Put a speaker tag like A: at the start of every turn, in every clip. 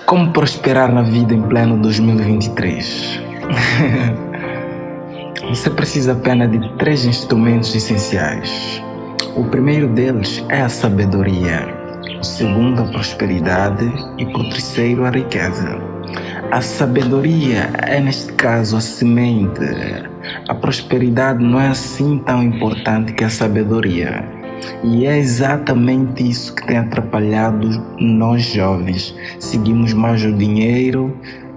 A: Como prosperar na vida em pleno 2023? Você precisa apenas de 3 instrumentos essenciais. O primeiro deles é a sabedoria, o segundo a prosperidade e por terceiro a riqueza. A sabedoria é, neste caso, a semente. A prosperidade não é assim tão importante que a sabedoria. E é exatamente isso que tem atrapalhado nós jovens. Seguimos mais o dinheiro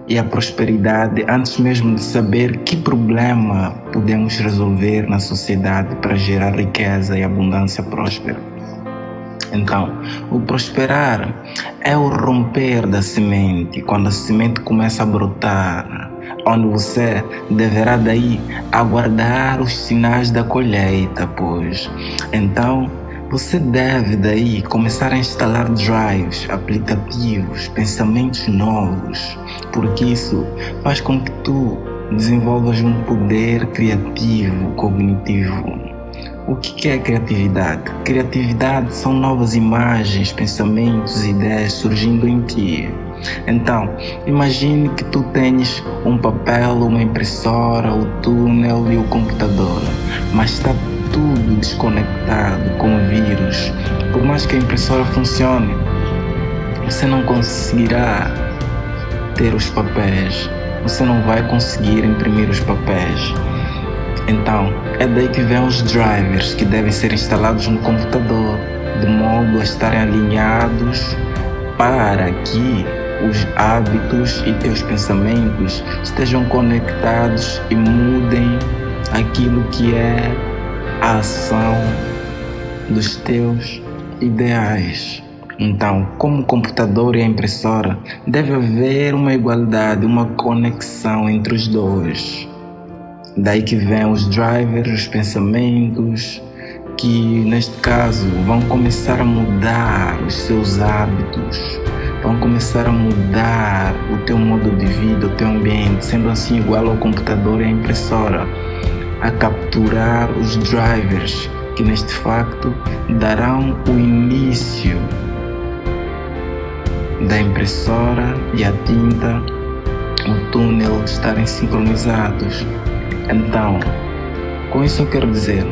A: e a prosperidade antes mesmo de saber que problema podemos resolver na sociedade para gerar riqueza e abundância próspera. Então, o prosperar é o romper da semente, quando a semente começa a brotar, onde você deverá daí aguardar os sinais da colheita, pois então você deve daí começar a instalar drives, aplicativos, pensamentos novos, porque isso faz com que tu desenvolvas um poder criativo, cognitivo. O que é criatividade? Criatividade são novas imagens, pensamentos, ideias surgindo em ti. Então, imagine que tu tens um papel, uma impressora, o túnel e o computador, mas está tudo desconectado com o vírus. Por mais que a impressora funcione, você não conseguirá ter os papéis, você não vai conseguir imprimir os papéis. Então, é daí que vêm os drivers que devem ser instalados no computador, de modo a estarem alinhados para que os hábitos e teus pensamentos estejam conectados e mudem aquilo que é a ação dos teus ideais. Então, como o computador e a impressora, deve haver uma igualdade, uma conexão entre os dois. Daí que vêm os drivers, os pensamentos, que neste caso vão começar a mudar os seus hábitos, vão começar a mudar o teu modo de vida, o teu ambiente, sendo assim igual ao computador e à impressora, a capturar os drivers, que neste facto darão o início da impressora e a tinta, o túnel estarem sincronizados. Então, com isso eu quero dizer,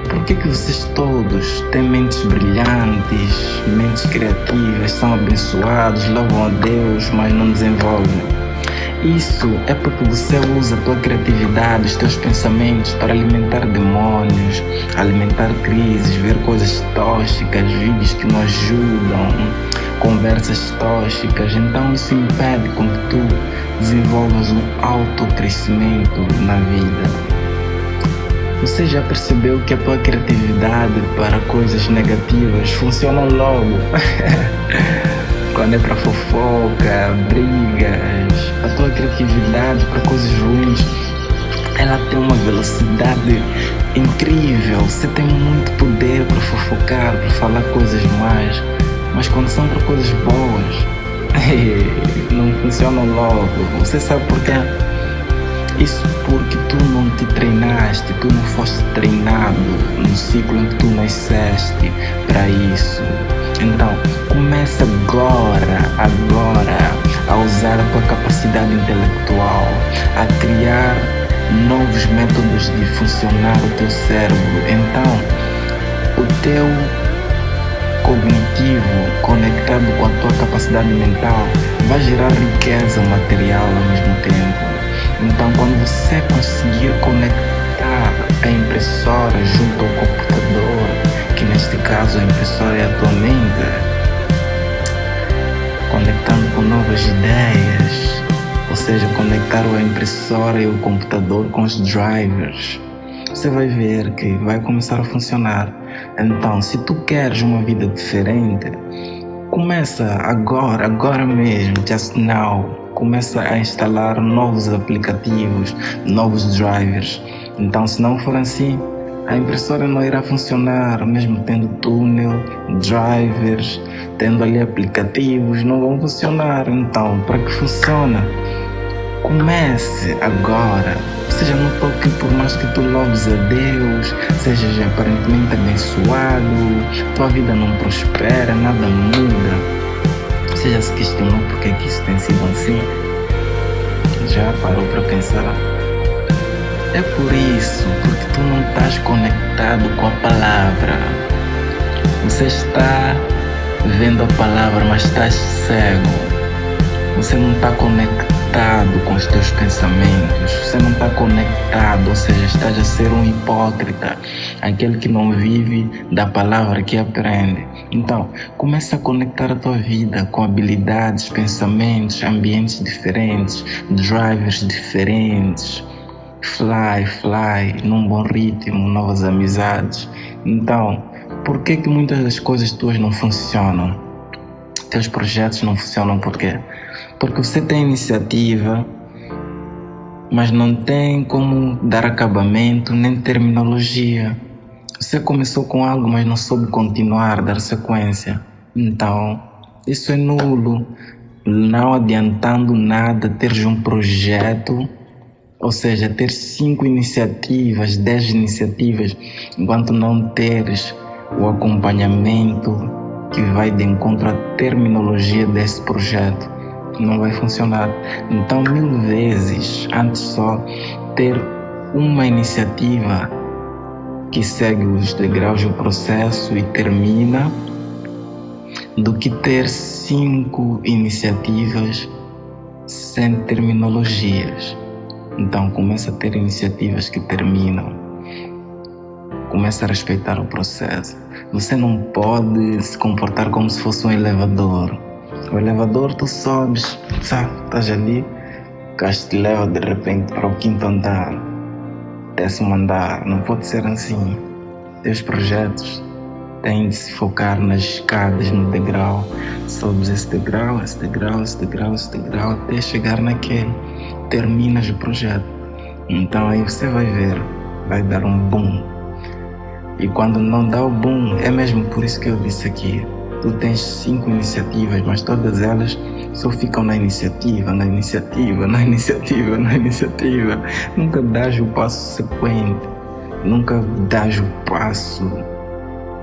A: por que vocês todos têm mentes brilhantes, mentes criativas, são abençoados, louvam a Deus, mas não desenvolvem? Isso é porque você usa a tua criatividade, os teus pensamentos para alimentar demônios, alimentar crises, ver coisas tóxicas, vídeos que não ajudam, conversas tóxicas. Então isso impede com que tu desenvolvas um autocrescimento na vida. Você já percebeu que a tua criatividade para coisas negativas funciona logo? Quando é para fofoca, brigas, a tua criatividade para coisas ruins, ela tem uma velocidade incrível. Você tem muito poder para fofocar, para falar coisas más, mas quando são para coisas boas, não funcionam logo. Você sabe por quê? Isso porque tu não te treinaste, tu não foste treinado no ciclo em que tu nasceste para isso. Então, começa agora a usar a tua capacidade intelectual, a criar novos métodos de funcionar o teu cérebro. Então, o teu cognitivo conectado com a tua capacidade mental vai gerar riqueza material ao mesmo tempo. Então, quando você conseguir conectar a impressora junto ao computador, que neste caso a impressora é a tua mente, conectando com novas ideias, ou seja, conectar a impressora e o computador com os drivers, você vai ver que vai começar a funcionar. Então, se tu queres uma vida diferente, começa agora mesmo, just now. Começa a instalar novos aplicativos, novos drivers. Então, se não for assim, a impressora não irá funcionar, mesmo tendo túnel, drivers, tendo ali aplicativos, não vão funcionar. Então, para que funcione, comece agora. Seja no toque, por mais que tu louves a Deus, sejas aparentemente abençoado, tua vida não prospera, nada muda. Você já se questionou porque é que isso tem sido assim? Já parou para pensar? É por isso, porque tu não estás conectado com a palavra. Você está vendo a palavra, mas estás cego. Você não está conectado com os teus pensamentos. Você não está conectado, ou seja, estás a ser um hipócrita, aquele que não vive da palavra que aprende. Então, começa a conectar a tua vida com habilidades, pensamentos, ambientes diferentes, drivers diferentes. Fly, num bom ritmo, novas amizades. Então, por que muitas das coisas tuas não funcionam? Teus projetos não funcionam por quê? Porque você tem iniciativa, mas não tem como dar acabamento nem terminologia. Você começou com algo, mas não soube continuar, dar sequência. Então, isso é nulo. Não adiantando nada teres um projeto, ou seja, ter 5 iniciativas, 10 iniciativas, enquanto não teres o acompanhamento que vai de encontro à terminologia desse projeto, não vai funcionar. Então, 1000 vezes, antes só ter uma iniciativa que segue os degraus do processo e termina, do que ter 5 iniciativas sem terminologias. Então, começa a ter iniciativas que terminam. Começa a respeitar o processo. Você não pode se comportar como se fosse um elevador. O elevador, tu sobes, estás ali, o carro te leva de repente para o 5º andar, 10º andar. Não pode ser assim. Teus projetos têm de se focar nas escadas, no degrau. Sobes esse degrau, até chegar naquele. Terminas o projeto. Então aí você vai ver, vai dar um boom. E quando não dá o boom, é mesmo por isso que eu disse aqui, tu tens 5 iniciativas, mas todas elas só ficam na iniciativa. Nunca dás o passo sequente, nunca dás o passo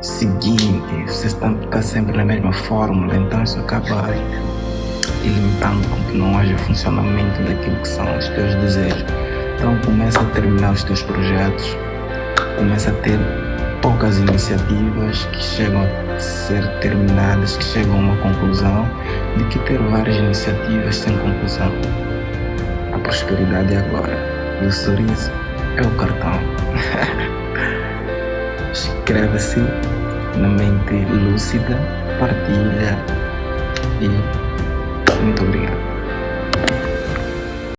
A: seguinte. Você está sempre na mesma fórmula, então isso acaba limitando com que não haja funcionamento daquilo que são os teus desejos. Então começa a terminar os teus projetos, começa a ter poucas iniciativas que chegam a ser terminadas, que chegam a uma conclusão, de que ter várias iniciativas sem conclusão. A prosperidade é agora e o sorriso é o cartão. Inscreve-se na mente lúcida, partilha e